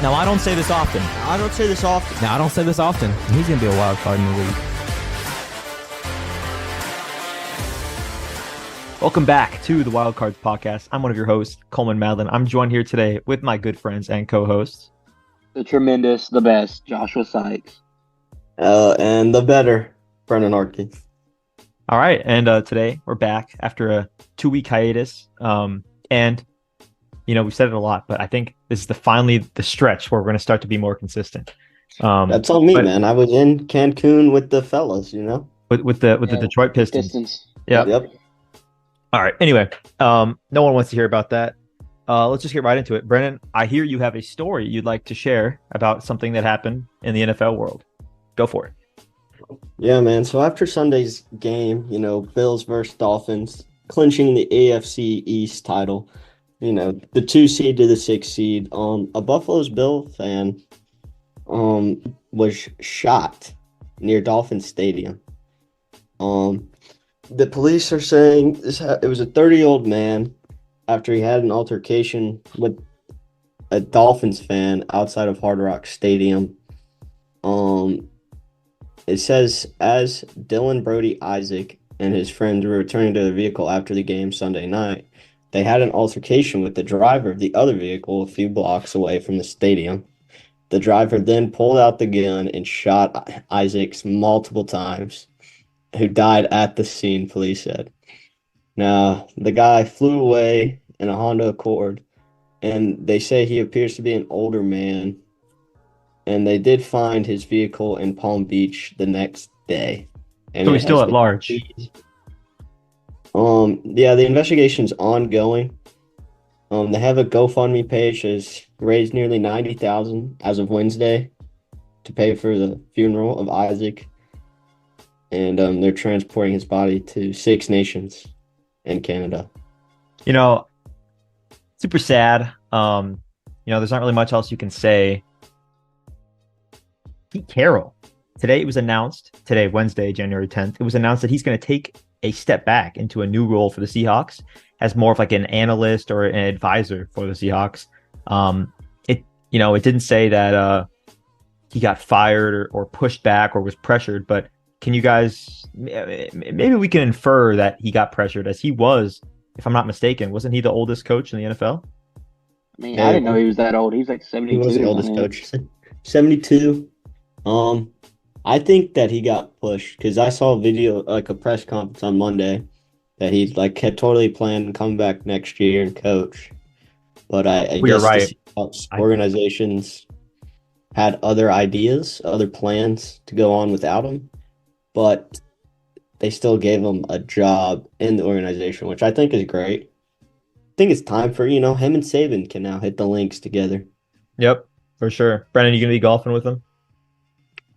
Now, I don't say this often. I don't say this often. Now, I don't say this often. He's going to be a wild card in the league. Welcome back to the Wildcards podcast. I'm one of your hosts, Coleman Madlin. I'm joined here today with my good friends and co-hosts. The tremendous, the best, Joshua Sykes. And the better, Brennan Arkin. All right, and today we're back after a 2-week hiatus. And, you know, we said it a lot, but I think this is finally the stretch where we're going to start to be more consistent. That's on me, man. I was in Cancun with the fellas, you know? With the Detroit Pistons. Yeah. Yep. All right. Anyway, no one wants to hear about that. Let's just get right into it. Brennan, I hear you have a story you'd like to share about something that happened in the NFL world. Go for it. Yeah, man. So after Sunday's game, you know, Bills versus Dolphins, clinching the AFC East title, you know, the 2 seed to the 6 seed, a Buffalo's Bill fan was shot near Dolphin Stadium. The police are saying it was a 30-year-old man after he had an altercation with a Dolphins fan outside of Hard Rock Stadium. It says as Dylan Brody Isaac and his friends were returning to their vehicle after the game Sunday night, they had an altercation with the driver of the other vehicle a few blocks away from the stadium. The driver then pulled out the gun and shot Isaacs multiple times, who died at the scene, police said. Now, the guy flew away in a Honda Accord, and they say he appears to be an older man, and they did find his vehicle in Palm Beach the next day. And so he's still at large. Yeah, the investigation's ongoing. They have a GoFundMe page that's raised nearly $90,000 as of Wednesday to pay for the funeral of Isaac. And they're transporting his body to 6 nations in Canada. You know, super sad. You know, there's not really much else you can say. Pete Carroll. Today it was announced, Wednesday, January 10th, it was announced that he's going to take a step back into a new role for the Seahawks as more of like an analyst or an advisor for the Seahawks. It didn't say that he got fired or pushed back or was pressured, but can you guys, maybe we can infer that he got pressured, as he was, if I'm not mistaken, wasn't he the oldest coach in the NFL? I mean, I didn't know he was that old. He's like 72. He was the oldest coach. 72. I think that he got pushed because I saw a video, like a press conference on Monday, that he had totally planned to come back next year and coach. But I guess right. The organizations had other ideas, other plans to go on without him. But they still gave him a job in the organization, which I think is great. I think it's time for, him and Saban can now hit the links together. Yep, for sure. Brennan, you going to be golfing with him?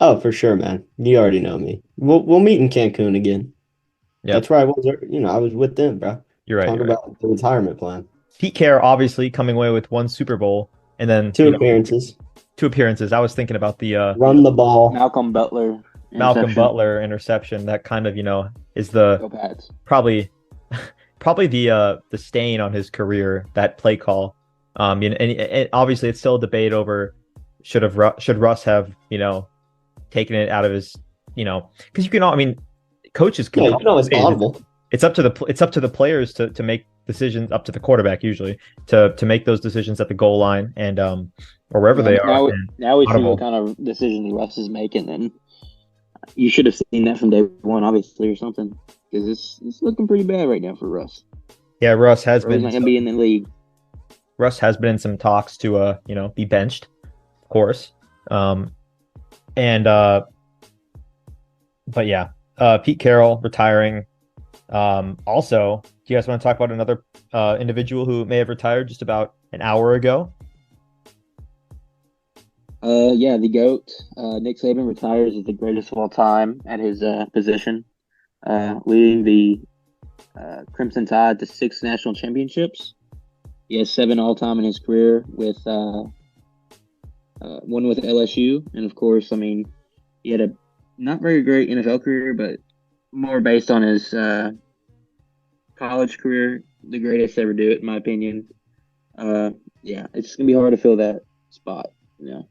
Oh, for sure, man. You already know me. We'll meet in Cancun again. Yeah, that's where I was. I was with them, bro. You're right. Talking about the retirement plan. Pete Carroll obviously coming away with 1 Super Bowl and then 2 appearances. 2 appearances. I was thinking about the run the ball. Malcolm Butler interception. That kind of is the probably the stain on his career, that play call. And obviously it's still a debate over should Russ have taken it out of his because coaches can it's audible. It's up to the players to make decisions, up to the quarterback usually to make those decisions at the goal line and or wherever they are. Now we see what kind of decision Russ is making, and you should have seen that from day one, obviously, or something, because it's looking pretty bad right now for Russ. Yeah, Russ has been not going to be in the league. Russ has been in some talks to be benched, of course. But yeah, Pete Carroll retiring. Also, do you guys want to talk about another individual who may have retired just about an hour ago? Yeah, the GOAT. Nick Saban retires as the greatest of all time at his position, leading the Crimson Tide to 6 national championships. He has 7 all-time in his career, with one with LSU, and of course, he had a not very great NFL career, but more based on his college career, the greatest to ever do it, in my opinion. Yeah, it's gonna be hard to fill that spot Yeah.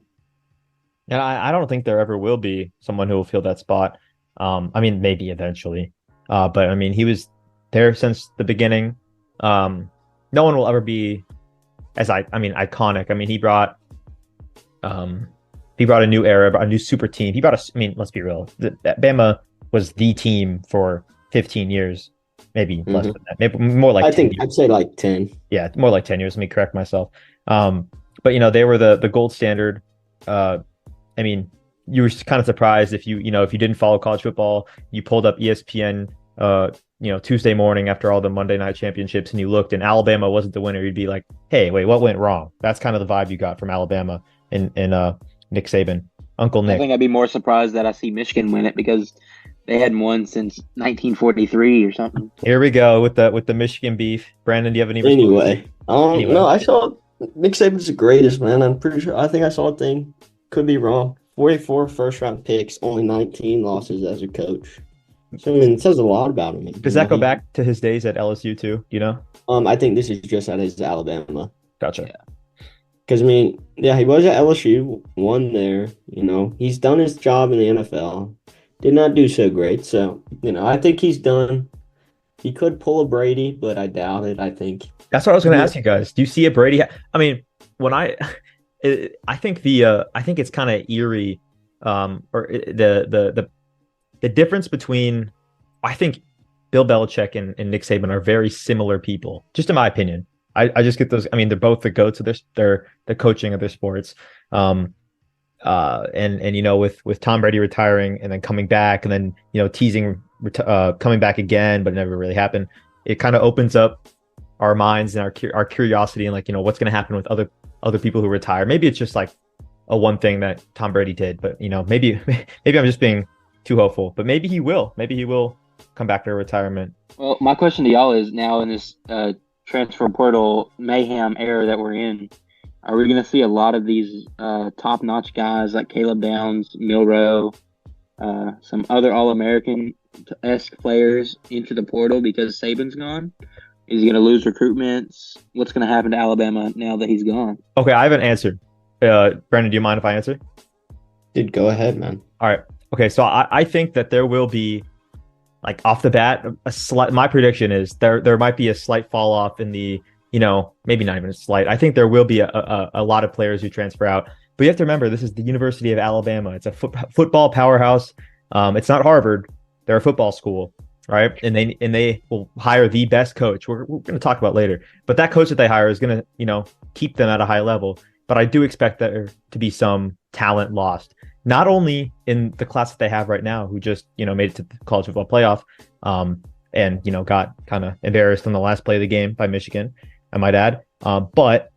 And I don't think there ever will be someone who will fill that spot. I mean, maybe eventually. But I mean, he was there since the beginning. No one will ever be I mean, iconic. I mean, he brought a new era, a new super team. I mean, let's be real. Bama was the team for 15 years, maybe less than that. Maybe more like I 10 think years. I'd say like 10. Yeah, more like 10 years. Let me correct myself. But they were the gold standard. I mean, you were kind of surprised if you didn't follow college football, you pulled up ESPN, Tuesday morning after all the Monday night championships, and you looked, and Alabama wasn't the winner. You'd be like, hey, wait, what went wrong? That's kind of the vibe you got from Alabama and Nick Saban, Uncle I Nick. think I'd be more surprised that I see Michigan win it because they hadn't won since 1943 or something. Here we go with the Michigan beef. Brandon, do you have any response? Anyway, no, I saw Nick Saban's the greatest, man. I'm pretty sure. I think I saw a thing. Could be wrong. 44 first-round picks, only 19 losses as a coach. So, I mean, it says a lot about him. Does that go back to his days at LSU too? Do you know? I think this is just at his Alabama. Gotcha. Yeah. Because, I mean, yeah, he was at LSU, won there. He's done his job in the NFL. Did not do so great. So, I think he's done. He could pull a Brady, but I doubt it. I think That's what I was going to ask you guys. Do you see a Brady? I mean, when I think it's kind of eerie, or the difference between, I think Bill Belichick and Nick Saban are very similar people, just in my opinion. I just get those. I mean, they're both the goats of their the coaching of their sports. And with Tom Brady retiring and then coming back and then teasing coming back again, but it never really happened. It kind of opens up our minds and our curiosity and what's going to happen with other people who retire. Maybe it's just like a one thing that Tom Brady did, but maybe I'm just being too hopeful. But maybe he will come back to retirement. Well, my question to y'all is now in this transfer portal mayhem era that we're in, are we going to see a lot of these top-notch guys like Caleb Downs, Milroe, some other All-American-esque players into the portal because Saban's gone? Is he going to lose recruitments? What's going to happen to Alabama now that he's gone? Okay, I have an answer. Brandon, do you mind if I answer? Dude, go ahead, man. All right. Okay, so I think that there will be, like off the bat, my prediction is there might be a slight fall off in the, maybe not even a slight. I think there will be a lot of players who transfer out. But you have to remember, this is the University of Alabama. It's a football powerhouse. It's not Harvard. They're a football school, right? And they will hire the best coach. We're going to talk about later. But that coach that they hire is going to, keep them at a high level. But I do expect there to be some talent lost, not only in the class that they have right now, who just, made it to the college football playoff, and, got kind of embarrassed on the last play of the game by Michigan, I might add. But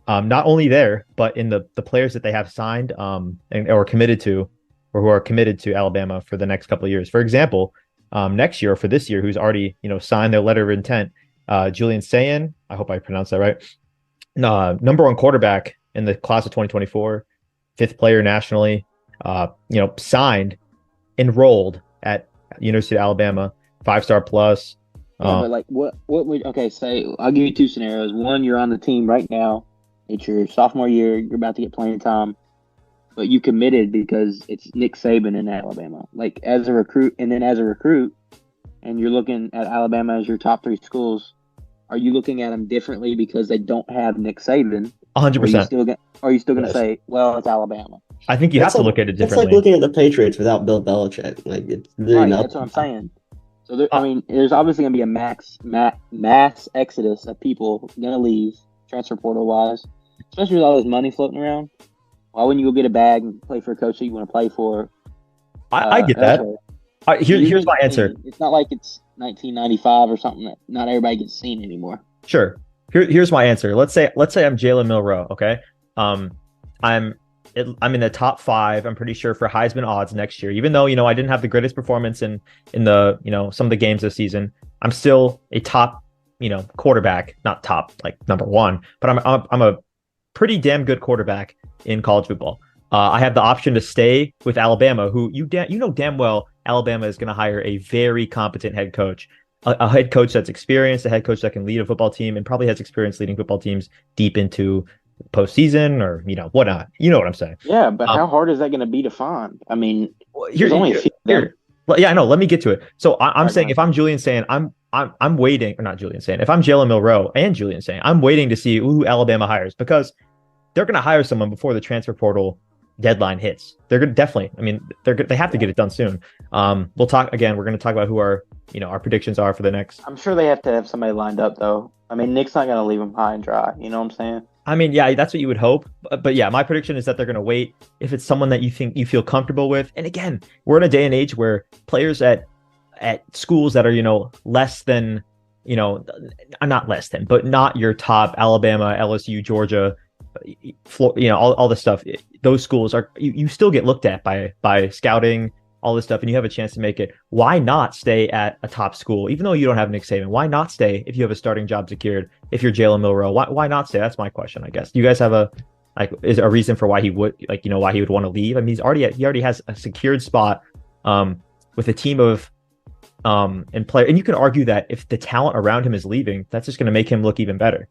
not only there, but in the players that they have signed or committed to, or who are committed to Alabama for the next couple of years. For example, next year, or for this year, who's already, signed their letter of intent, Julian Sayin, I hope I pronounced that right, number one quarterback in the class of 2024, fifth player nationally, signed, enrolled at University of Alabama, 5-star plus. But like what would, okay, say, I'll give you two scenarios. One, you're on the team right now. It's your sophomore year. You're about to get playing time, but you committed because it's Nick Saban in Alabama. Like as a recruit, and you're looking at Alabama as your top three schools. Are you looking at them differently because they don't have Nick Saban? 100%. Are you still going to say, well, it's Alabama? I think you have to look at it differently. It's like looking at the Patriots without Bill Belichick. Like it's really right, nothing. that's what I'm saying. So there's obviously going to be a mass exodus of people going to leave transfer portal wise, especially with all this money floating around. Why wouldn't you go get a bag and play for a coach that you want to play for? I get that. Here's my answer. It's not like it's 1995 or something that not everybody gets seen anymore. Sure. Here's my answer. Let's say I'm Jalen Milroe. Okay. I'm in the top 5. I'm pretty sure for Heisman odds next year. Even though I didn't have the greatest performance in the some of the games this season, I'm still a top quarterback. Not top like number 1, but I'm a pretty damn good quarterback in college football. I have the option to stay with Alabama, who damn well Alabama is going to hire a very competent head coach. A head coach that's experienced, a head coach that can lead a football team and probably has experience leading football teams deep into postseason or whatnot. You know what I'm saying? Yeah, but how hard is that going to be to find? I mean, there's only a few of them. Well, yeah, I know. Let me get to it. So I'm Right, saying if I'm Julian saying I'm waiting, or not Julian saying, if I'm Jalen Milroe and Julian saying, I'm waiting to see who Alabama hires because they're going to hire someone before the transfer portal deadline hits. They're going to definitely. I mean, they have to get it done soon. We'll talk again. We're going to talk about who our predictions are for the next. I'm sure they have to have somebody lined up though. I mean, Nick's not going to leave them high and dry. You know what I'm saying? I mean, yeah, that's what you would hope. But yeah, my prediction is that they're going to wait if it's someone that you feel comfortable with. And again, we're in a day and age where players at schools that are, less than, not less than, but not your top Alabama, LSU, Georgia, all this stuff. Those schools are, you still get looked at by scouting, all this stuff, and you have a chance to make it. Why not stay at a top school, even though you don't have Nick Saban? Why not stay if you have a starting job secured? If you're Jalen Milroe, why not stay? That's my question, I guess. Do you guys have is a reason for why he would why he would want to leave? I mean, he already has a secured spot with a team of and player, and you can argue that if the talent around him is leaving, that's just going to make him look even better.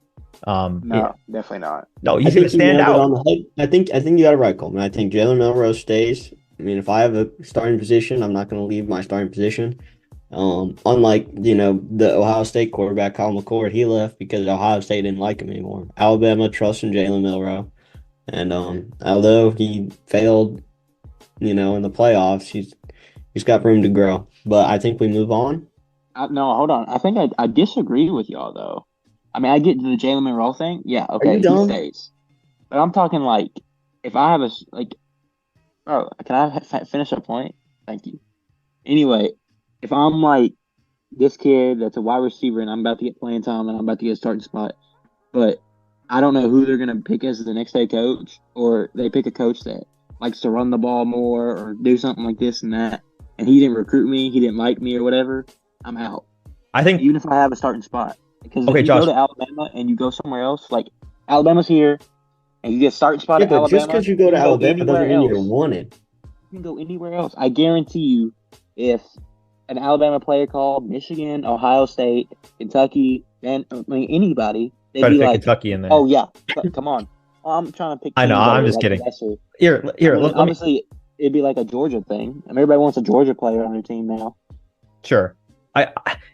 No, definitely not. No, he's going to stand out. I think you got it right, Coleman. I think Jalen Milroe stays. I mean, if I have a starting position, I'm not going to leave my starting position. Unlike, the Ohio State quarterback, Kyle McCord, he left because Ohio State didn't like him anymore. Alabama trusts in Jalen Milroe. And although he failed, in the playoffs, he's got room to grow. But I think we move on. No, hold on. I think I disagree with y'all, though. I mean, I get to the Jalen Monroe thing. Yeah, okay, he stays. But I'm talking if I have oh, can I finish a point? Thank you. Anyway, if I'm this kid that's a wide receiver and I'm about to get playing time and I'm about to get a starting spot, but I don't know who they're going to pick as the next day coach, or they pick a coach that likes to run the ball more or do something like this and that, and he didn't recruit me, he didn't like me or whatever, I'm out. I think even if I have a starting spot. Because if you Josh, go to Alabama and you go somewhere else, Alabama's here, and you get a starting spot at Alabama. Just because you go to Alabama doesn't mean you're wanted. You can go anywhere else. I guarantee you, if an Alabama player called Michigan, Ohio State, Kentucky, anybody, they'd be like, Kentucky in there. Oh yeah, come on. I'm trying to pick. I know. I'm just kidding. Obviously, it'd be like a Georgia thing. I mean, everybody wants a Georgia player on their team now. Sure.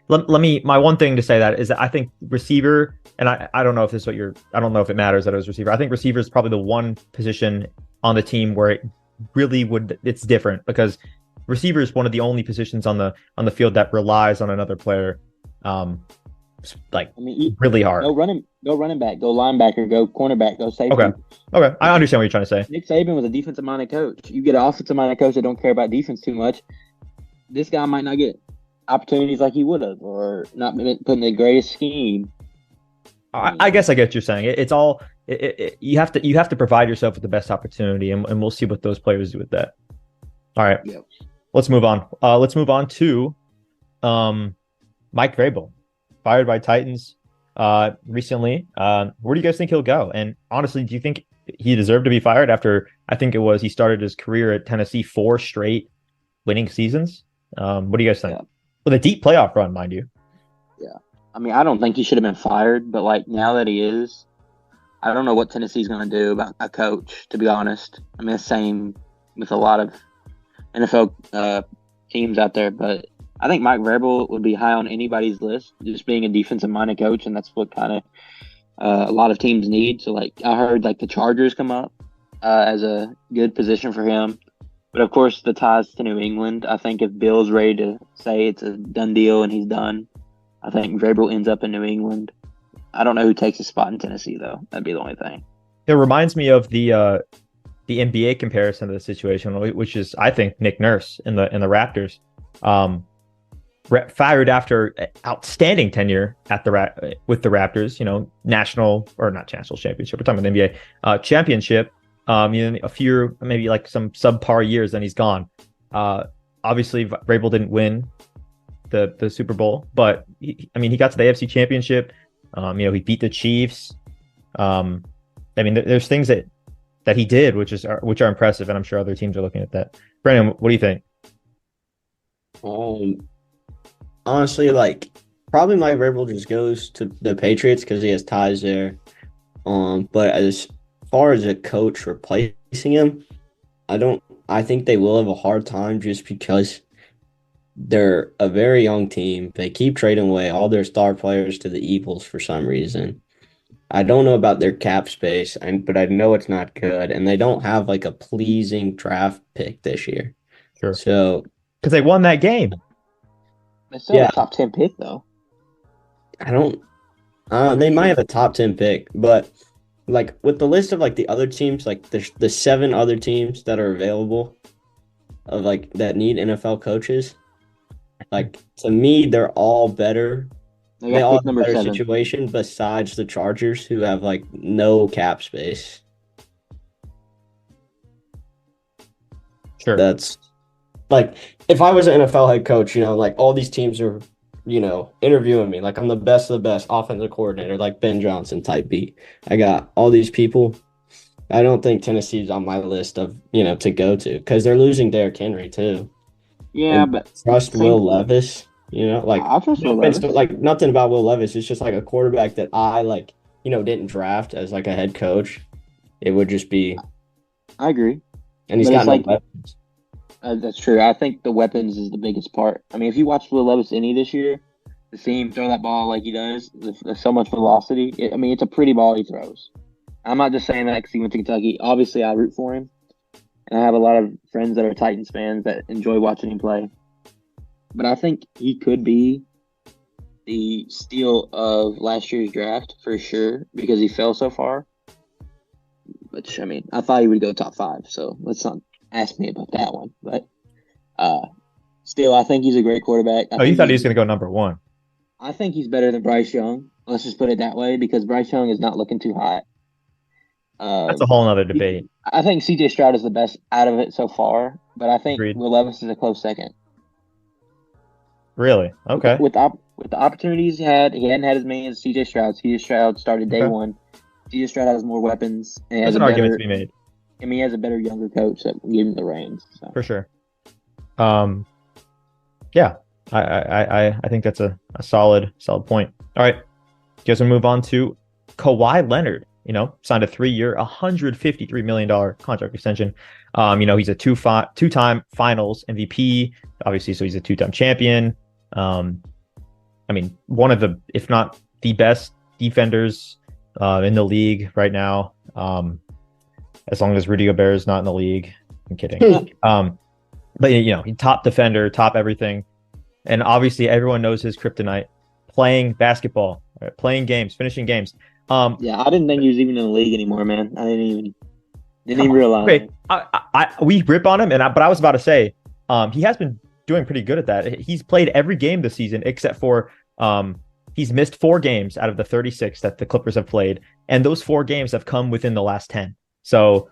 Let me. My one thing to say that is that I think receiver, and I don't know if this is I don't know if it matters that it was receiver. I think receiver is probably the one position on the team where it really it's different, because receiver is one of the only positions on the field that relies on another player, really hard. Go running back, go linebacker, go cornerback, go safety. Okay, I understand what you're trying to say. Nick Saban was a defensive-minded coach. You get an offensive-minded coach that don't care about defense too much. This guy might not get opportunities like he would have, or not put in the greatest scheme. I guess I get what you're saying. It's all you have to provide yourself with the best opportunity, and we'll see what those players do with that. All right, yep. Let's move on. Let's move on to Mike Vrabel, fired by Titans recently. Where do you guys think he'll go? And honestly, do you think he deserved to be fired after, I think it was, he started his career at Tennessee 4 straight winning seasons? What do you guys think? Yeah. With a deep playoff run, mind you. Yeah. I mean, I don't think he should have been fired, but now that he is, I don't know what Tennessee's going to do about a coach, to be honest. I mean, the same with a lot of NFL teams out there, but I think Mike Vrabel would be high on anybody's list, just being a defensive-minded coach, and that's what kind of a lot of teams need. So, I heard the Chargers come up as a good position for him. But, of course, the ties to New England. I think if Bill's ready to say it's a done deal and he's done, I think Vrabel ends up in New England. I don't know who takes his spot in Tennessee, though. That'd be the only thing. It reminds me of the NBA comparison to the situation, which is, I think, Nick Nurse in the Raptors. Fired after outstanding tenure at with the Raptors, national, or not national championship. We're talking about the NBA championship. A few, maybe some subpar years, then he's gone. Obviously, Vrabel didn't win the Super Bowl, but he got to the AFC Championship. He beat the Chiefs. There's things that he did, which are impressive, and I'm sure other teams are looking at that. Brandon, what do you think? Honestly, probably Mike Vrabel just goes to the Patriots because he has ties there. But far as a coach replacing him, I think they will have a hard time just because they're a very young team. They keep trading away all their star players to the Eagles for some reason. I don't know about their cap space, but I know it's not good, and they don't have like a pleasing draft pick this year. Sure. So, because they won that game. They still have a top 10 pick though. I don't. They might have a top 10 pick, but like with the list of like the other teams, like the 7 other teams that are available of like that need NFL coaches, like to me, they're all better. They all have a better situation besides the Chargers, who have like no cap space. Sure. That's like if I was an NFL head coach, like all these teams are, interviewing me like I'm the best of the best offensive coordinator, like Ben Johnson type beat. I got all these people. I don't think Tennessee's on my list of, to go to because they're losing Derrick Henry too. Yeah, and but trust Will Levis. Like I trust Will Levis. Like nothing about Will Levis. It's just like a quarterback that I like, didn't draft as like a head coach. It would just be. I agree, and he's got no weapons. That's true. I think the weapons is the biggest part. I mean, if you watch Will Levis any this year, to see him throw that ball like he does, there's so much velocity. It's a pretty ball he throws. I'm not just saying that because he went to Kentucky. Obviously, I root for him, and I have a lot of friends that are Titans fans that enjoy watching him play. But I think he could be the steal of last year's draft for sure because he fell so far. Which, I mean, I thought he would go top 5, so let's not ask me about that one. But still, I think he's a great quarterback. You thought he was going to go number 1? I think he's better than Bryce Young. Let's just put it that way because Bryce Young is not looking too hot. That's a whole other debate. I think C.J. Stroud is the best out of it so far, but I think Will Levis is a close second. Really? Okay. With the opportunities he hadn't had as many as C.J. Stroud. C.J. Stroud started day one. C.J. Stroud has more weapons. And There's an argument to be made. I mean, he has a better younger coach that gave him the reins. So. For sure. Yeah. I think that's a solid point. All right. Guess we'll move on to Kawhi Leonard. Signed a 3-year, $153 million contract extension. He's a two-time finals MVP, obviously, so he's a 2-time champion. One of the, if not the best defenders in the league right now. As long as Rudy Gobert is not in the league. I'm kidding. But he top defender, top everything. And obviously everyone knows his kryptonite, playing basketball, playing games, finishing games. I didn't think he was even in the league anymore, man. I didn't even realize. Wait, we rip on him, but I was about to say, he has been doing pretty good at that. He's played every game this season except for he's missed 4 games out of the 36 that the Clippers have played, and those 4 games have come within the last 10. So,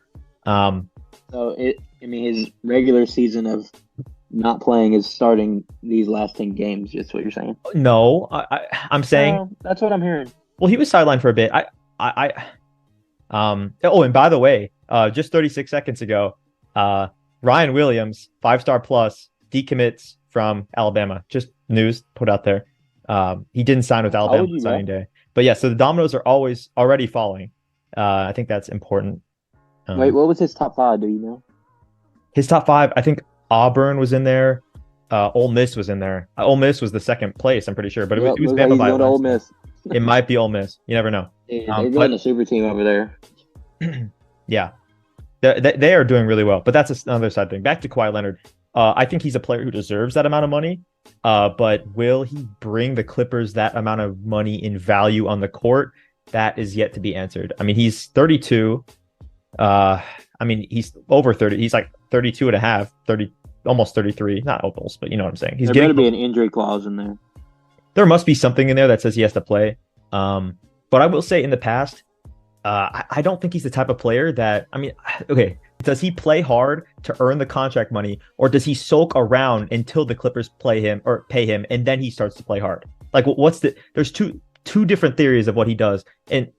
his regular season of not playing is starting these last 10 games. That's what you're saying? No, I'm saying that's what I'm hearing. Well, he was sidelined for a bit. And by the way, just 36 seconds ago, Ryan Williams, 5-star plus, decommits from Alabama. Just news put out there. He didn't sign with Alabama on signing day. But yeah, so the dominoes are already falling. I think that's important. Wait, what was his top 5? Do you know? His top 5, I think Auburn was in there. Ole Miss was in there. Ole Miss was the second place, I'm pretty sure. But it was Bama by Ole Miss. It might be Ole Miss. You never know. They're running a super team over there. Yeah. They are doing really well. But that's another side thing. Back to Kawhi Leonard. I think he's a player who deserves that amount of money. But will he bring the Clippers that amount of money in value on the court? That is yet to be answered. I mean, he's 32. He's over 30. He's like 32 and a half, 30, almost 33. Not almost, but you know what I'm saying. There better be an injury clause in there. There must be something in there that says he has to play. But I will say in the past, I don't think he's the type of player that, okay, does he play hard to earn the contract money, or does he sulk around until the Clippers play him or pay him and then he starts to play hard? Like, there's two different theories of what he does. And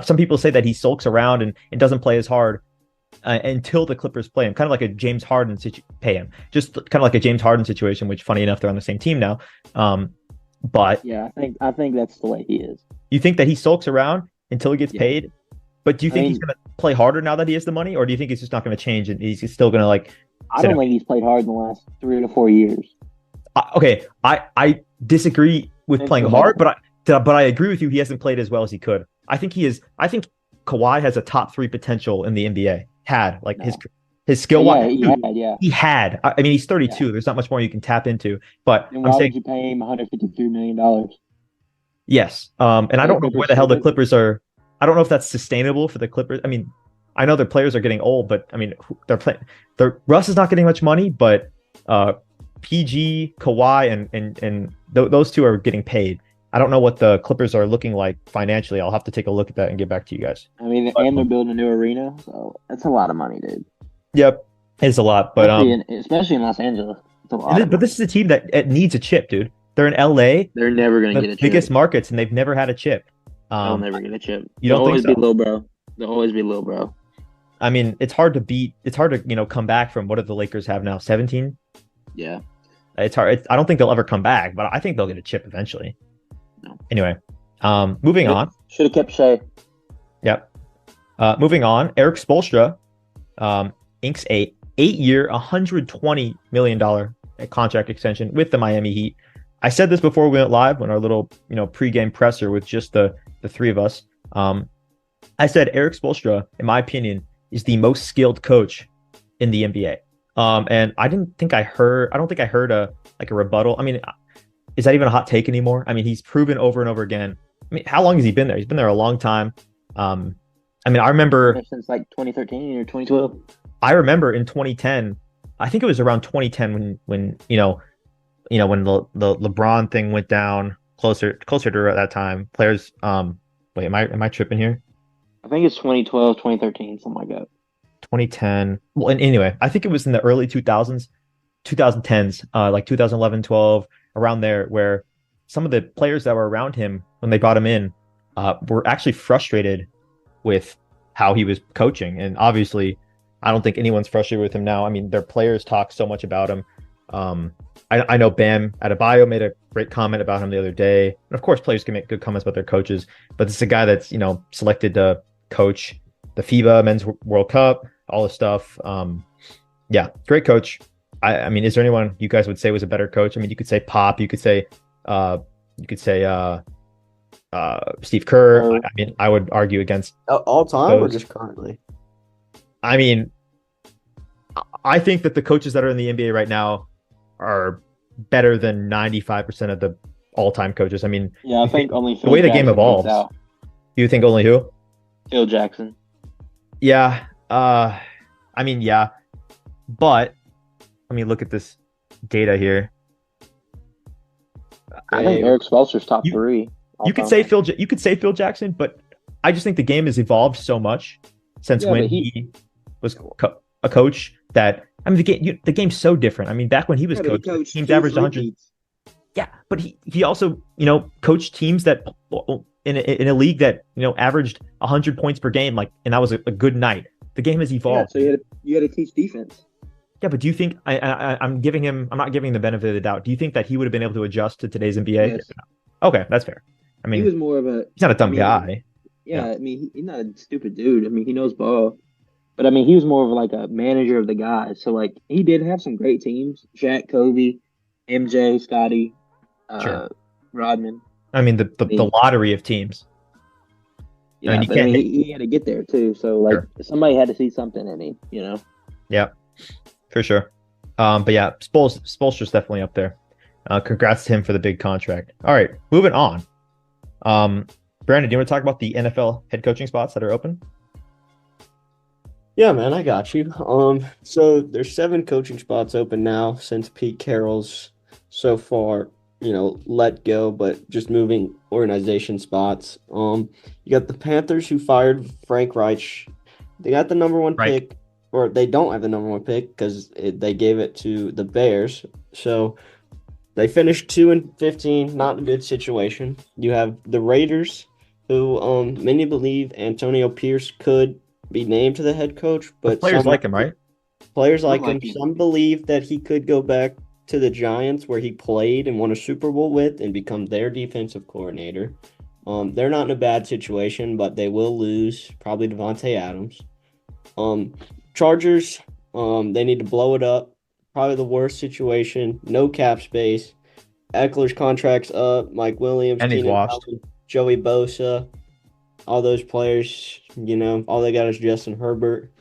some people say that he sulks around and doesn't play as hard until the Clippers play him, kind of like a James Harden pay him, just kind of like a James Harden situation, which funny enough, they're on the same team now. But yeah, I think that's the way he is. You think that he sulks around until he gets paid, But do you I think he's mean, going to play harder now that he has the money, or do you think he's just not going to change and he's still going to like I sit don't out? think he's played hard in the last 3 to 4 years Okay, I disagree with since playing the hard, bubble. but I agree with you. He hasn't played as well as he could. I think he is. I think Kawhi has a top 3 potential in the NBA. Had like No. his skill Yeah, wise, he had, yeah. he had. I mean, he's Yeah. 32. There's not much more you can tap into. But Then I'm why saying would you pay him $153 million? yes. And I The don't know where Clippers the hell the stupid. Clippers are. I don't know if that's sustainable for the Clippers. I mean, I know their players are getting old, but I mean, they're playing. Russ is not getting much money, but uh, PG, Kawhi, and those two are getting paid. I don't know what the Clippers are looking like financially. I'll have to take a look at that and get back to you guys. I mean, But, and they're building a new arena, so that's a lot of money, dude. yep, it's a lot, but Especially in Los Angeles, it's a lot of but this is a team that it needs a chip, dude. They're in LA, They're never gonna the get a biggest chip. markets, and they've never had a chip. They'll never get a chip. You They'll don't think always so? be low, bro. They'll always be low, bro. I mean, it's hard to beat. It's hard to come back from what do the Lakers have now? 17. Yeah. It's hard. I don't think they'll ever come back, but I think they'll get a chip eventually. No. Anyway, moving on. Should have kept Shea. Yep. Moving on. Eric Spoelstra inks a 8-year, $120 million contract extension with the Miami Heat. I said this before we went live when our little pregame presser with just the three of us. I said Eric Spoelstra, in my opinion, is the most skilled coach in the NBA. And I don't think I heard a rebuttal. I mean, is that even a hot take anymore? I mean, he's proven over and over again. I mean, how long has he been there? He's been there a long time. I mean, I remember Since like 2013 or 2012. I remember in 2010, I think it was around 2010 when when the LeBron thing went down closer to that time. Players, wait, am I tripping here? I think it's 2012, 2013, something like that. 2010. Well, and anyway, I think it was in the early 2000s, 2010s, like 2011, 12, around there, where some of the players that were around him when they brought him in were actually frustrated with how he was coaching. And obviously, I don't think anyone's frustrated with him now. I mean, their players talk so much about him. I know Bam Adebayo made a great comment about him the other day. And of course, players can make good comments about their coaches, but this is a guy that's, selected to coach the FIBA Men's World Cup, all this stuff. Yeah, great coach. I mean, is there anyone you guys would say was a better coach? I mean, you could say Pop, you could say Steve Kerr. I mean, I would argue against all time or those. just currently? I mean, I think that the coaches that are in the NBA right now are better than 95% of the all-time coaches. I mean, Yeah, I think only the way the game evolves. You think only who? Phil Jackson. Yeah. I mean, yeah. But let me look at this data here. I think Eric Spoelstra's top You- 3. You could say Phil Jackson, but I just think the game has evolved so much since Yeah, when but he was a coach that I mean the game's so different. I mean, back when he was coaching, teams averaged 100. Yeah, but he also coached teams that in a league that averaged 100 points per game, like, and that was a good night. The game has Yeah, evolved. so you had to teach defense. Yeah, but do you think I'm not giving him the benefit of the doubt? Do you think that he would have been able to adjust to today's NBA? Yes. Okay, that's fair. I mean, He was more of a he's not a dumb guy. Yeah, I mean, he's not a stupid dude. I mean, he knows ball. But, I mean, he was more of like a manager of the guys. So, like, he did have some great teams. Shaq, Kobe, MJ, Scotty, Sure. Rodman. I mean, the lottery of teams. Yeah, I mean, you but can't- he had to get there, too. So, like, Sure. somebody had to see something in him, Yeah, for sure. But yeah, Spoelstra's definitely up there. Congrats to him for the big contract. All right, moving on. Brandon, do you want to talk about the NFL head coaching spots that are open? Yeah, man, I got you. So there's 7 coaching spots open now since Pete Carroll's so far, let go, but just moving organization spots. You got the Panthers who fired Frank Reich. They got the number 1 Right. pick, or they don't have the number 1 pick because they gave it to the Bears. So they finished 2-15, not a good situation. You have the Raiders, who many believe Antonio Pierce could be named to the head coach, but Players some like him, right? players like like him. him. Some believe that he could go back to the Giants where he played and won a Super Bowl with and become their defensive coordinator. They're not in a bad situation, but they will lose probably Devontae Adams. Chargers, they need to blow it up. Probably the worst situation. No cap space. Eckler's contract's up. Mike Williams, And he's Keenan washed. Allen, Joey Bosa, all those players. All they got is Justin Herbert.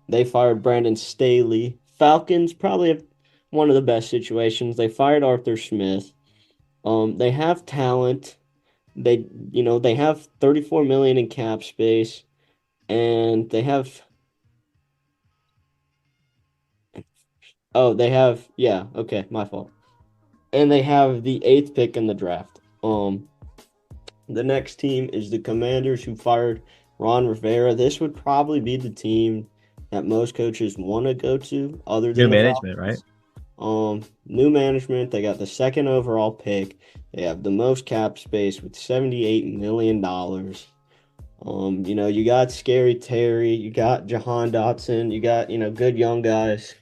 They fired Brandon Staley. Falcons probably have one of the best situations. They fired Arthur Smith. They have talent. They have 34 million in cap space, and they have. Oh, they have. Yeah, okay, my fault. And they have the 8th pick in the draft. The next team is the Commanders, who fired Ron Rivera. This would probably be the team that most coaches want to go to, other than New the management, Falcons. right? New management. They got the 2nd overall pick. They have the most cap space with $78 million. You got Scary Terry, you got Jahan Dotson, you got, good young guys.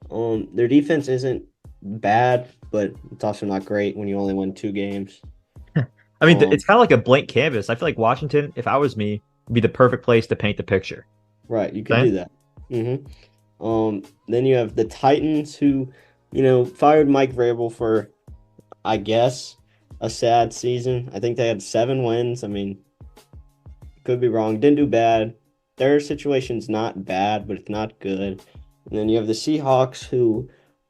Their defense isn't bad, but it's also not great when you only win 2 games. I mean, it's kind of like a blank canvas. I feel like Washington, if I was me, would be the perfect place to paint the picture. Right, you could do that. Then you have the Titans, who, fired Mike Vrabel for, I guess, a sad season. I think they had 7 wins. I mean, could be wrong. Didn't do bad. Their situation's not bad, but it's not good. And then you have the Seahawks, who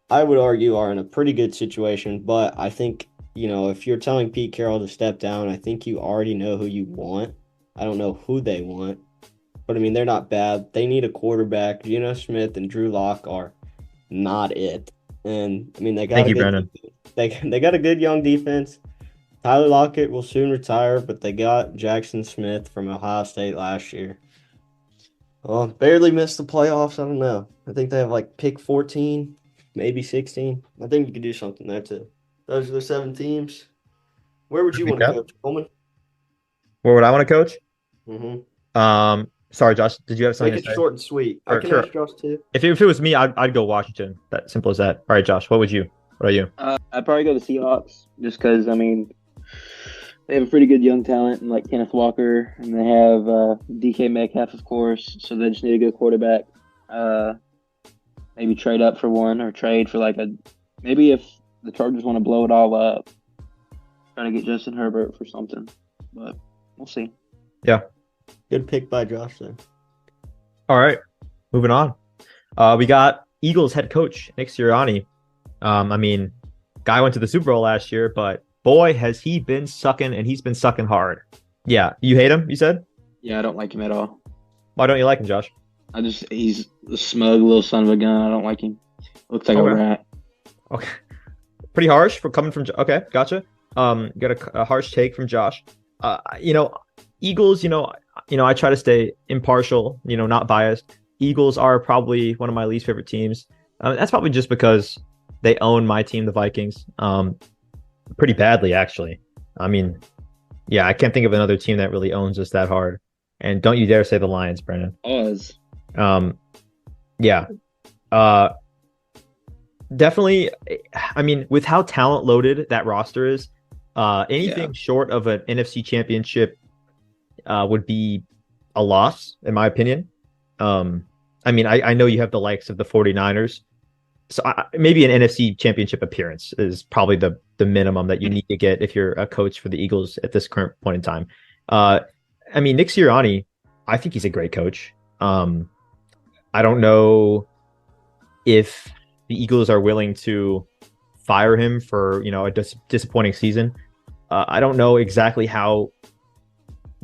I would argue are in a pretty good situation, but I think, if you're telling Pete Carroll to step down, I think you already know who you want. I don't know who they want, but I mean, they're not bad. They need a quarterback. Geno Smith and Drew Lock are not it. And I mean, they got Thank you, Brennan. They got a good young defense. Tyler Lockett will soon retire, but they got Jackson Smith from Ohio State last year. Barely missed the playoffs. I don't know. I think they have like pick 14, maybe 16. I think you could do something there too. Those are the 7 teams. Where would you want to coach, Coleman? Where would I want to coach? Mm-hmm. Sorry, Josh. Did you have something Make to it say? short and sweet. I can ask Josh too. If it was me, I'd go Washington. That simple as that. All right, Josh. What would you? What are you? I'd probably go the Seahawks, just because, I mean, they have a pretty good young talent, and like Kenneth Walker, and they have DK Metcalf, of course. So they just need a good quarterback. Maybe trade up for one, or trade for maybe if the Chargers want to blow it all up, try to get Justin Herbert for something. But we'll see. Yeah. Good pick by Josh there. All right, moving on. We got Eagles head coach Nick Sirianni. I mean, guy went to the Super Bowl last year, but boy, has he been sucking, and he's been sucking hard. Yeah, you hate him, you said? Yeah, I don't like him at all. Why don't you like him, Josh? He's a smug little son of a gun. I don't like him. Looks like a rat. Okay. Pretty harsh for coming from. Okay, gotcha. Got a harsh take from Josh. Eagles. I try to stay impartial. Not biased. Eagles are probably one of my least favorite teams. That's probably just because they own my team, the Vikings. Pretty badly, actually. I mean, yeah, I can't think of another team that really owns us that hard. And don't you dare say the Lions, Brennan. Oz. Yeah. Definitely. I mean, with how talent loaded that roster is, anything short of an NFC championship would be a loss, in my opinion. I mean, I know you have the likes of the 49ers. So maybe an NFC championship appearance is probably the minimum that you need to get if you're a coach for the Eagles at this current point in time. I mean, Nick Sirianni, I think he's a great coach. I don't know if the Eagles are willing to fire him for, a disappointing season. I don't know exactly how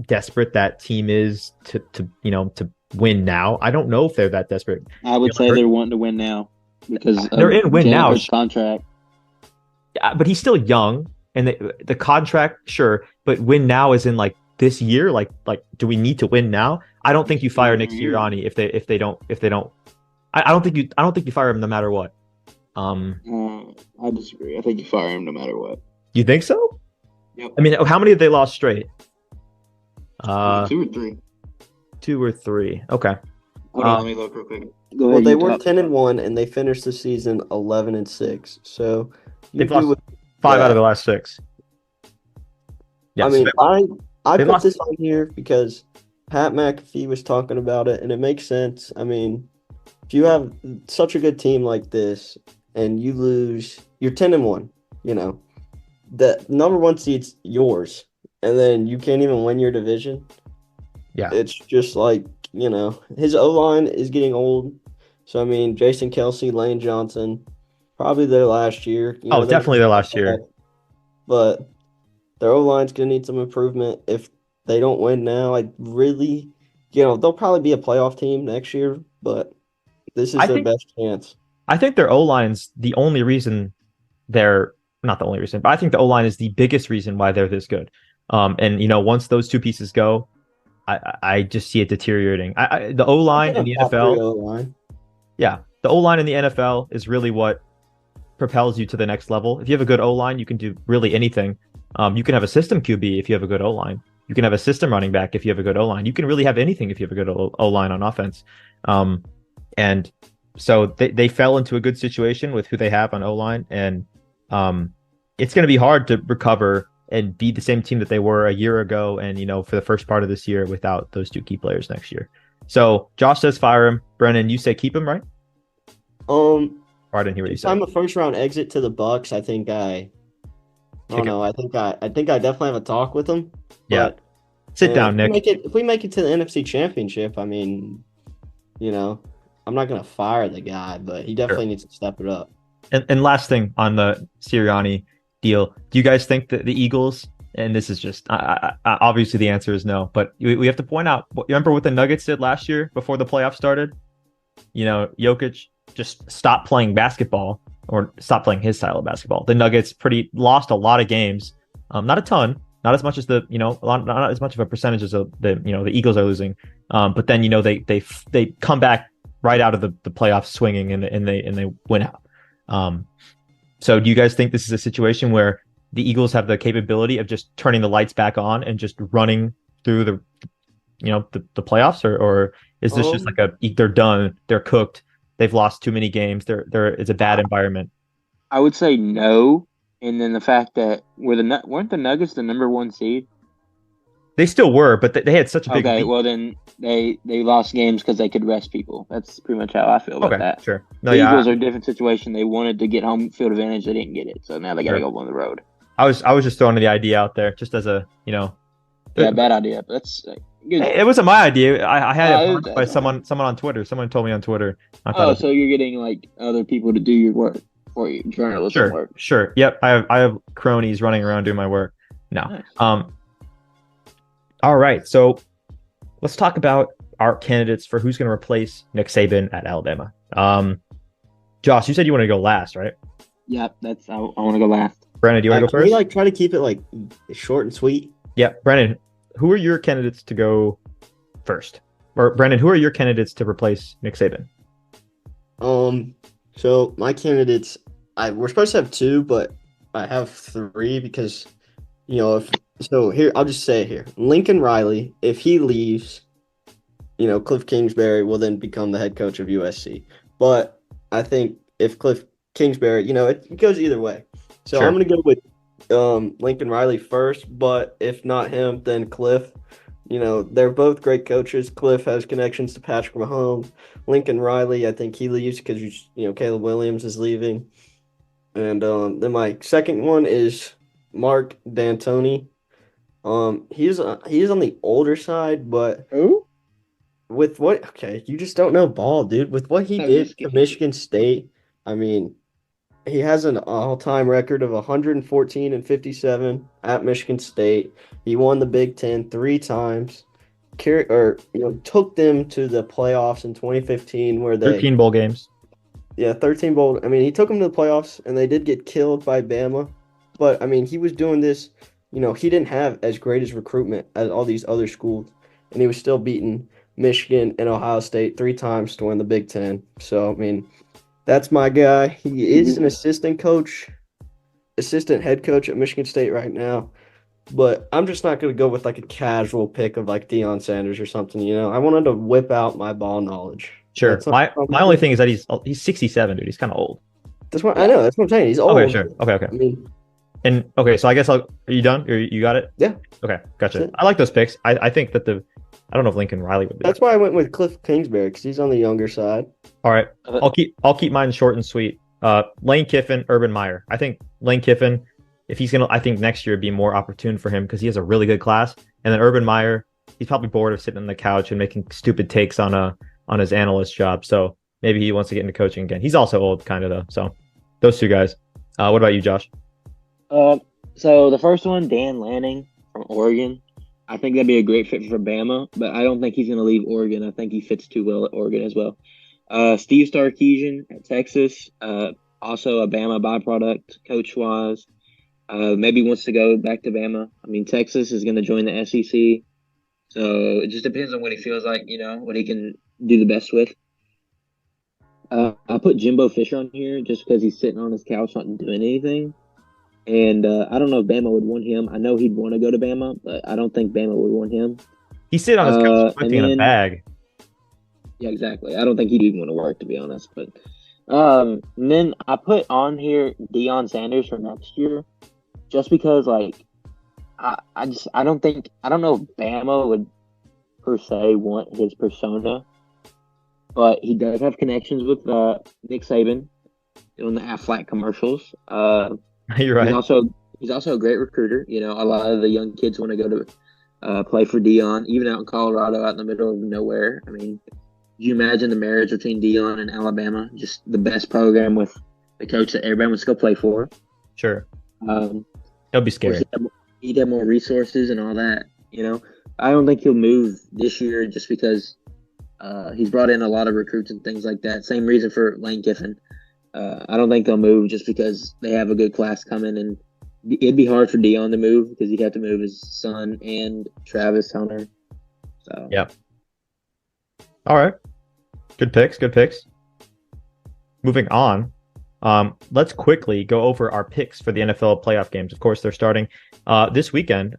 desperate that team is to win now. I don't know if they're that desperate. I would say they're wanting to win now because they're in win now. Contract. Yeah, but he's still young, and the contract, sure, but win now is in like this year. Like, do we need to win now? I don't think you fire Nick Sirianni if they don't. I don't think you fire him no matter what. I disagree. I think you fire him no matter what. You think so? Yep. I mean, how many have they lost straight? 2 or 3. 2 or 3. Okay. Hold on, let me look real quick. Go Well, ahead, they were 10-1, and they finished the season 11-6. So they've lost 5 out of the last 6. Yeah, I so mean, I they put lost. this on here because Pat McAfee was talking about it, and it makes sense. I mean, if you have such a good team like this and you lose, you're 10-1, you know, the number one seed's yours, and then you can't even win your division. Yeah. It's just like, his O line is getting old. So, I mean, Jason Kelsey, Lane Johnson, probably their last year. Oh, They're definitely gonna their come last year. back, but their O line's gonna need some improvement. If they don't win now, I really, they'll probably be a playoff team next year, but this is I their think best chance. I think their O line's the only reason they're not the only reason, but I think the O line is the biggest reason why they're this good. And once those two pieces go, I just see it deteriorating. The O I line think in a the top three NFL, O line. yeah, the O line in the NFL is really what propels you to the next level. If you have a good O line, you can do really anything. You can have a system QB if you have a good O line. You can have a system running back if you have a good O line. You can really have anything if you have a good O line on offense. And so they fell into a good situation with who they have on O line, and it's going to be hard to recover and be the same team that they were a year ago, and for the first part of this year without those two key players next year. So Josh says fire him. Brennan, you say keep him, right? Or I didn't hear what you If said. I'm a first round exit to the Bucks, I think I don't know. I think I definitely have a talk with them. Yeah. But Sit down, Nick. if we make it to the NFC Championship, I mean, I'm not gonna fire the guy, but he definitely Sure. needs to step it up. And last thing on the Sirianni deal, do you guys think that the Eagles, and this is just obviously the answer is no, but we have to point out, remember what the Nuggets did last year before the playoffs started? Jokic just stopped playing basketball or stopped playing his style of basketball. The Nuggets lost a lot of games, not a ton, not as much as not as much of a percentage as the Eagles are losing, but then they come back right out of the playoffs swinging and they win out. So do you guys think this is a situation where the Eagles have the capability of just turning the lights back on and just running through the playoffs, or is this just like they're done, they're cooked, they've lost too many games, it's a bad environment? I would say no, and then the fact that weren't the Nuggets the number one seed? They still were, but they had such a big Okay, lead. well then they lost games because they could rest people. That's pretty much how I feel about that. Sure. No, The yeah, Eagles are a different situation. They wanted to get home field advantage, they didn't get it, so now they got to Sure. go on the road. I was just throwing the idea out there just as a Yeah, bad idea, but that's good. It wasn't my idea. I had it brought up by that's someone on Twitter. Someone told me on Twitter. I thought Oh, so you're getting like other people to do your work for you, journalism work. Sure. Yep. I have cronies running around doing my work. No. Nice. All right. So let's talk about our candidates for who's going to replace Nick Saban at Alabama. Josh, you said you want to go last, right? Yep, I want to go last. Brennan, do you want to go Can first? we try to keep it short and sweet? Yeah, Brennan, who are your candidates to go first? Or Brennan, who are your candidates to replace Nick Saban? So my candidates, we're supposed to have two, but I have three because, here I'll just say it here: Lincoln Riley, if he leaves, Cliff Kingsbury will then become the head coach of USC. But I think if Cliff Kingsbury, it goes either way. So Sure. I'm gonna go with Lincoln Riley first, but if not him, then Cliff. They're both great coaches. Cliff has connections to Patrick Mahomes. Lincoln Riley, I think he leaves because Caleb Williams is leaving. And then my second one is Mark D'Antoni. He's on the older side, but Who? with what? Okay, you just don't know ball, dude. With what he did to Michigan State, I mean, he has an all-time record of 114-57 at Michigan State. He won the Big Ten 3 times. Took them to the playoffs in 2015, where 13 bowl games. Yeah, 13 bowl. I mean, he took them to the playoffs, and they did get killed by Bama. But I mean, he was doing this. He didn't have as great as recruitment as all these other schools, and he was still beating Michigan and Ohio State 3 times to win the Big Ten. So I mean, that's my guy. He is an assistant head coach at Michigan State right now. But I'm just not going to go with a casual pick of Deion Sanders or something, I wanted to whip out my ball knowledge. Sure. My only thing is that he's 67, dude. He's kind of old. That's what I know. That's what I'm saying. He's old. Okay, sure. Okay. I mean, And okay, so I guess are you done? You got it? Yeah. Okay, gotcha. That's it. I like those picks. I think that I don't know if Lincoln Riley would be. That's why I went with Cliff Kingsbury because he's on the younger side. All right. I'll keep mine short and sweet. Lane Kiffin, Urban Meyer. I think Lane Kiffin, if he's gonna, I think next year would be more opportune for him because he has a really good class. And then Urban Meyer, he's probably bored of sitting on the couch and making stupid takes on his analyst job. So maybe he wants to get into coaching again. He's also old, kind of though. So those two guys. What about you, Josh? So the first one, Dan Lanning from Oregon. I think that'd be a great fit for Bama, but I don't think he's going to leave Oregon. I think he fits too well at Oregon as well. Steve Sarkisian at Texas, also a Bama byproduct coach-wise. Maybe wants to go back to Bama. I mean, Texas is going to join the SEC, so it just depends on what he feels like, what he can do the best with. I put Jimbo Fisher on here just because he's sitting on his couch not doing anything. And I don't know if Bama would want him. I know he'd want to go to Bama, but I don't think Bama would want him. He's sitting on his couch putting in a bag. Yeah, exactly. I don't think he'd even want to work, to be honest. But and then I put on here Deion Sanders for next year, just because I don't know if Bama would per se want his persona, but he does have connections with Nick Saban doing the Aflac commercials. You're right. He's also a great recruiter. A lot of the young kids want to go to play for Deion, even out in Colorado, out in the middle of nowhere. I mean, you imagine the marriage between Deion and Alabama, just the best program with the coach that everybody wants to go play for. Sure. It'll be scary. He'd have more resources and all that. I don't think he'll move this year just because he's brought in a lot of recruits and things like that. Same reason for Lane Kiffin. I don't think they'll move just because they have a good class coming, and it'd be hard for Deion to move because he'd have to move his son and Travis Hunter. So yeah. All right. Good picks. Moving on. Let's quickly go over our picks for the NFL playoff games. Of course, they're starting this weekend.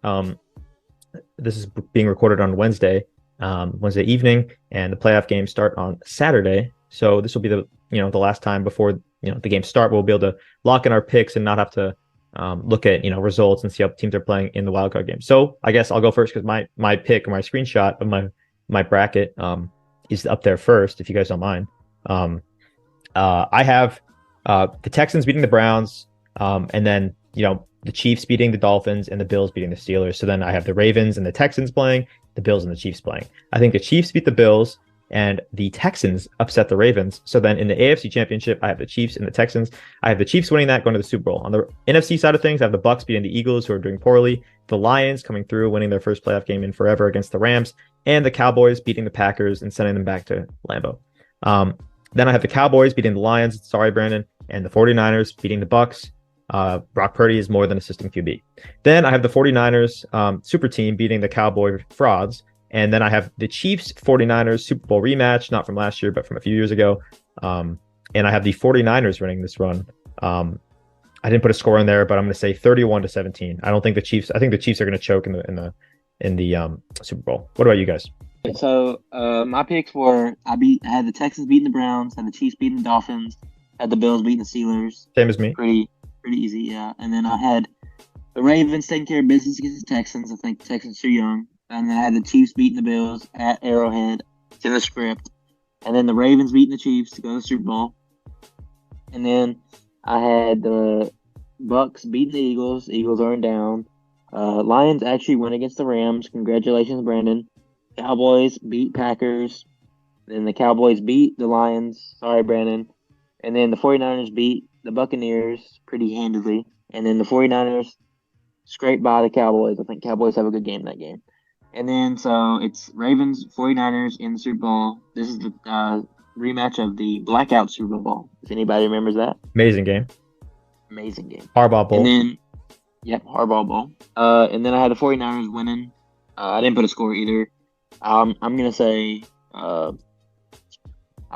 This is being recorded on Wednesday evening, and the playoff games start on Saturday. So this will be the last time before the games start. We'll be able to lock in our picks and not have to look at results and see how teams are playing in the wildcard game. So I guess I'll go first because my pick or my screenshot of my bracket is up there first. If you guys don't mind, I have the Texans beating the Browns, and then the Chiefs beating the Dolphins and the Bills beating the Steelers. So then I have the Ravens and the Texans playing, the Bills and the Chiefs playing. I think the Chiefs beat the Bills and the Texans upset the Ravens. So then in the AFC Championship, I have the Chiefs and the Texans. I have the Chiefs winning that, going to the Super Bowl. On the NFC side of things, I have the Bucs beating the Eagles, who are doing poorly, the Lions coming through, winning their first playoff game in forever against the Rams, and the Cowboys beating the Packers and sending them back to Lambeau. Then I have the Cowboys beating the Lions, sorry, Brandon, and the 49ers beating the Bucs. Brock Purdy is more than assisting QB. Then I have the 49ers super team beating the Cowboy frauds. And then I have the Chiefs 49ers Super Bowl rematch, not from last year, but from a few years ago. And I have the 49ers winning this run. I didn't put a score in there, but I'm going to say 31-17. I think the Chiefs are going to choke in the Super Bowl. What about you guys? So my picks were I had the Texans beating the Browns, had the Chiefs beating the Dolphins, had the Bills beating the Steelers. Same as me. Pretty easy, yeah. And then I had the Ravens taking care of business against the Texans. I think the Texans are young. And then I had the Chiefs beating the Bills at Arrowhead. It's in the script. And then the Ravens beating the Chiefs to go to the Super Bowl. And then I had the Bucs beating the Eagles. Eagles aren't down. Lions actually went against the Rams. Congratulations, Brandon. Cowboys beat Packers. Then the Cowboys beat the Lions. Sorry, Brandon. And then the 49ers beat the Buccaneers pretty handily. And then the 49ers scraped by the Cowboys. I think Cowboys have a good game that game. And then, so it's Ravens, 49ers in the Super Bowl. This is the rematch of the Blackout Super Bowl. If anybody remembers that. Amazing game. Harbaugh Bowl. And then, Harbaugh Bowl. And then I had the 49ers winning. I didn't put a score either. I'm going to say, I'll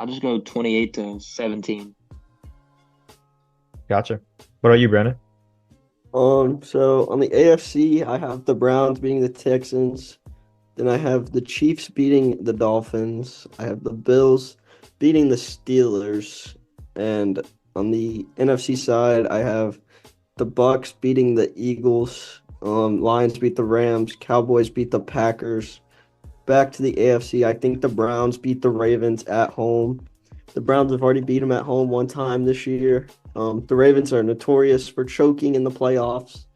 just go 28-17. Gotcha. What about you, Brandon? So on the AFC, I have the Browns beating the Texans. Then I have the Chiefs beating the Dolphins. I have the Bills beating the Steelers. And on the NFC side, I have the Bucks beating the Eagles. Lions beat the Rams. Cowboys beat the Packers. Back to the AFC, I think the Browns beat the Ravens at home. The Browns have already beat them at home one time this year. The Ravens are notorious for choking in the playoffs.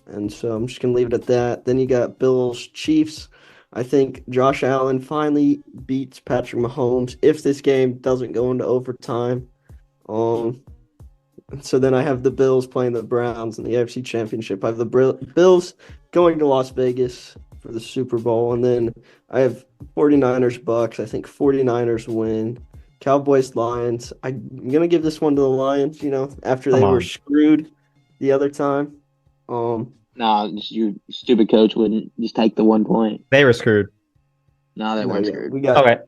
And so I'm just going to leave it at that. Then you got Bills, Chiefs. I think Josh Allen finally beats Patrick Mahomes if this game doesn't go into overtime. So then I have the Bills playing the Browns in the AFC Championship. I have the Bills going to Las Vegas for the Super Bowl. And then I have 49ers, Bucks. I think 49ers win. Cowboys, Lions. I'm going to give this one to the Lions, after they were screwed the other time. No, your stupid coach wouldn't just take the 1 point. They were screwed. No, they weren't screwed. We got okay.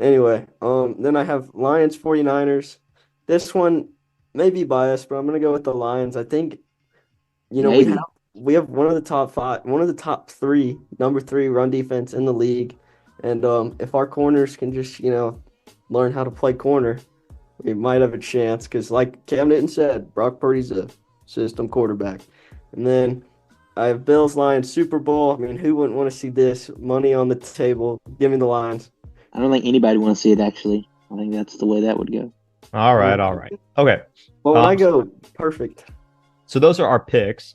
Anyway, then I have Lions, 49ers. This one may be biased, but I'm going to go with the Lions. I think, we have one of the top three, number 3 run defense in the league. And if our corners can just, learn how to play corner, we might have a chance. Because like Cam Newton said, Brock Purdy's a system quarterback. And then I have Bills, Lions, Super Bowl. I mean, who wouldn't want to see this? Money on the table. Give me the Lions. I don't think anybody wants to see it, actually. I think that's the way that would go. All right. Okay. Well, when I go, perfect. So those are our picks.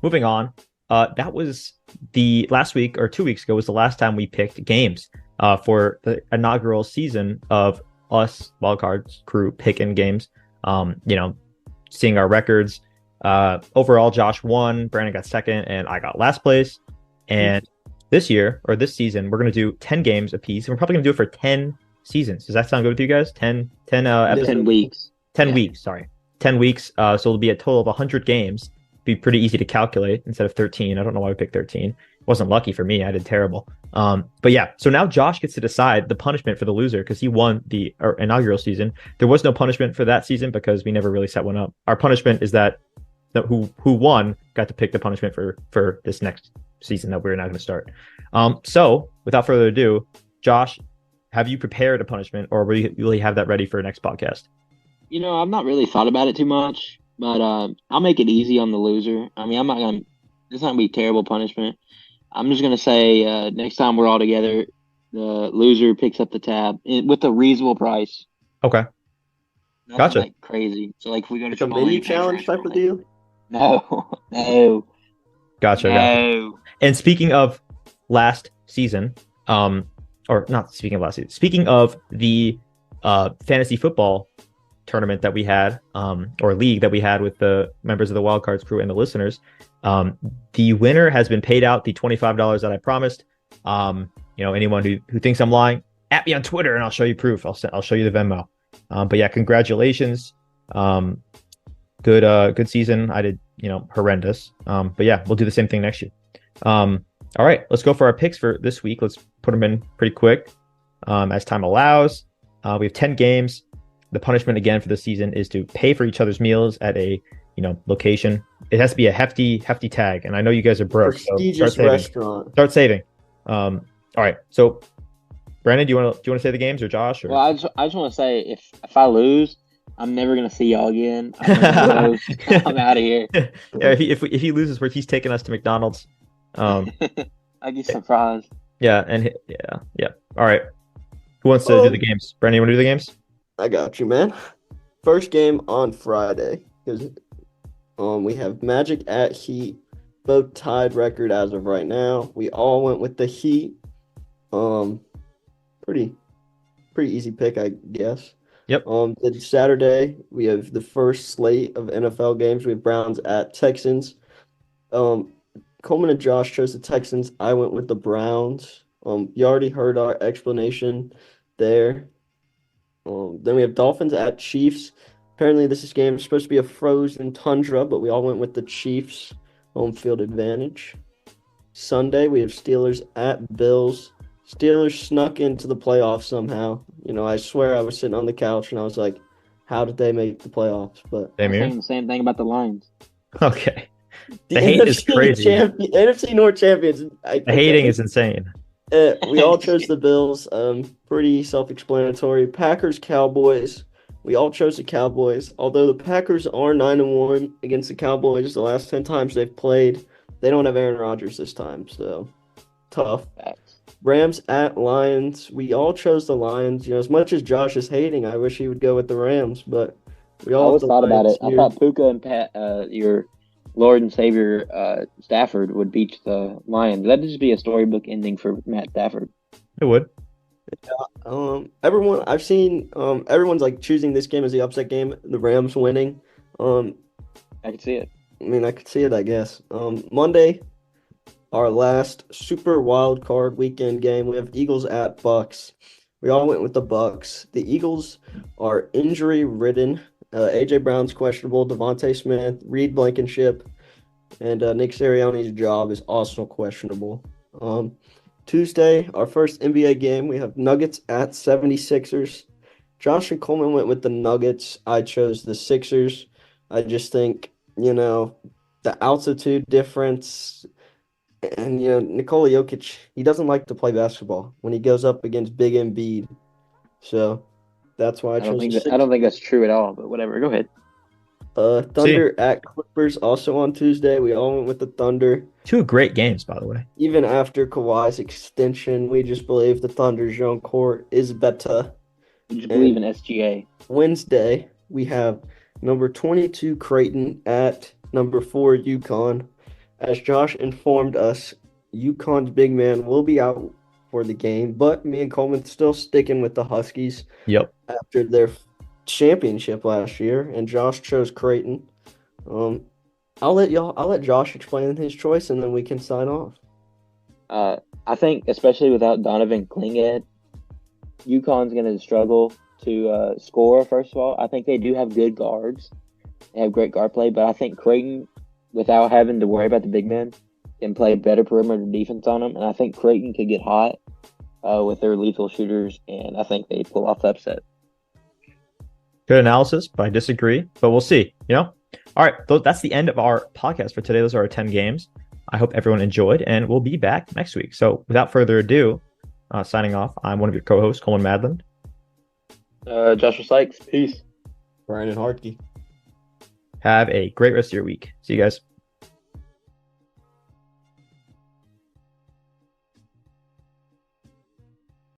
Moving on. That was the last week or 2 weeks ago was the last time we picked games for the inaugural season of us Wildcard crew picking games. Seeing our records. Overall, Josh won, Brandon got second, and I got last place. And this season, we're going to do 10 games apiece, and we're probably going to do it for 10 seasons. Does that sound good with you guys? 10 weeks. 10 weeks, sorry. 10 weeks. So it'll be a total of 100 games. Be pretty easy to calculate instead of 13. I don't know why we picked 13. It wasn't lucky for me. I did terrible. But yeah, so now Josh gets to decide the punishment for the loser because he won the inaugural season. There was no punishment for that season because we never really set one up. Our punishment is that who won got to pick the punishment for this next season that we're now going to start. So without further ado, Josh, have you prepared a punishment, or will you have that ready for next podcast? I've not really thought about it too much, but I'll make it easy on the loser. I mean, it's not going to be terrible punishment. I'm just going to say next time we're all together, the loser picks up the tab with a reasonable price. Okay. Nothing Gotcha. Like crazy. So like if we go to Chipotle, a menu challenge type of deal? No. Gotcha. And speaking of last season, or not speaking of last season, speaking of the fantasy football tournament that we had, or league that we had with the members of the Wildcards crew and the listeners, the winner has been paid out the $25 that I promised. Anyone who thinks I'm lying, at me on Twitter and I'll show you proof. I'll show you the Venmo. But yeah, congratulations. Good season. I did, horrendous. But yeah, we'll do the same thing next year. All right, let's go for our picks for this week. Let's put them in pretty quick as time allows. We have 10 games. The punishment again for the season is to pay for each other's meals at a location. It has to be a hefty tag, and I know you guys are broke. Prestigious restaurant. Start saving. All right, so Brandon, do you want to say the games, or Josh? Or? Well, I just want to say if I lose, I'm never gonna see y'all again. I'm out of here. Yeah, if he loses, he's taking us to McDonald's. I'd be surprised. Yeah, and yeah. All right, who wants to do the games? Brandon, you want to do the games? I got you, man. First game on Friday because we have Magic at Heat, both tied record as of right now. We all went with the Heat. Pretty easy pick, I guess. Yep. Then Saturday we have the first slate of NFL games. We have Browns at Texans. Coleman and Josh chose the Texans. I went with the Browns. You already heard our explanation there. Then we have Dolphins at Chiefs. Apparently this game is supposed to be a frozen tundra, but we all went with the Chiefs home field advantage. Sunday we have Steelers at Bills. Steelers snuck into the playoffs somehow. I swear I was sitting on the couch and I was like, how did they make the playoffs? But I'm saying the same thing about the Lions. Okay. The hate is crazy. NFC North champions. The hating is insane. We all chose the Bills. Pretty self-explanatory. Packers, Cowboys. We all chose the Cowboys. Although the Packers are 9-1 against the Cowboys the last 10 times they've played, they don't have Aaron Rodgers this time, so tough. Facts. Rams at Lions. We all chose the Lions. As much as Josh is hating, I wish he would go with the Rams, but we I all have always the thought about Lions it. I here. thought Puka and Pat, your Lord and Savior Stafford would beat the Lions. That'd just be a storybook ending for Matt Stafford. It would. Everyone I've seen, everyone's like choosing this game as the upset game, the Rams winning. I could see it. I mean, I could see it, I guess. Monday, our last super wild card weekend game, we have Eagles at Bucks. We all went with the Bucks. The Eagles are injury ridden. AJ Brown's questionable. Devontae Smith, Reed Blankenship, and Nick Sirianni's job is also questionable. Tuesday, our first NBA game, we have Nuggets at 76ers. Josh and Coleman went with the Nuggets. I chose the Sixers. I just think, the altitude difference and, Nikola Jokic, he doesn't like to play basketball when he goes up against Big Embiid. So that's why I chose the Sixers. I don't think that's true at all, but whatever. Go ahead. Thunder at Clippers also on Tuesday. We all went with the Thunder. 2 great games, by the way. Even after Kawhi's extension, we just believe the Thunder's young core is better. You just believe in SGA. Wednesday, we have number 22 Creighton at number 4 UConn. As Josh informed us, UConn's big man will be out for the game, but me and Coleman still sticking with the Huskies. Yep. After their championship last year, and Josh chose Creighton. I'll let Josh explain his choice, and then we can sign off. I think, especially without Donovan Klinged, UConn's going to struggle to score. First of all, I think they do have good guards. They have great guard play, but I think Creighton, without having to worry about the big men, can play better perimeter defense on them. And I think Creighton could get hot with their lethal shooters, and I think they pull off the upset. Good analysis, but I disagree. But we'll see. All right, that's the end of our podcast for today. Those are our 10 games. I hope everyone enjoyed, and we'll be back next week. So without further ado, signing off, I'm one of your co-hosts, Coleman Madland. Joshua Sykes, peace. Brian and Hartke. Have a great rest of your week. See you guys.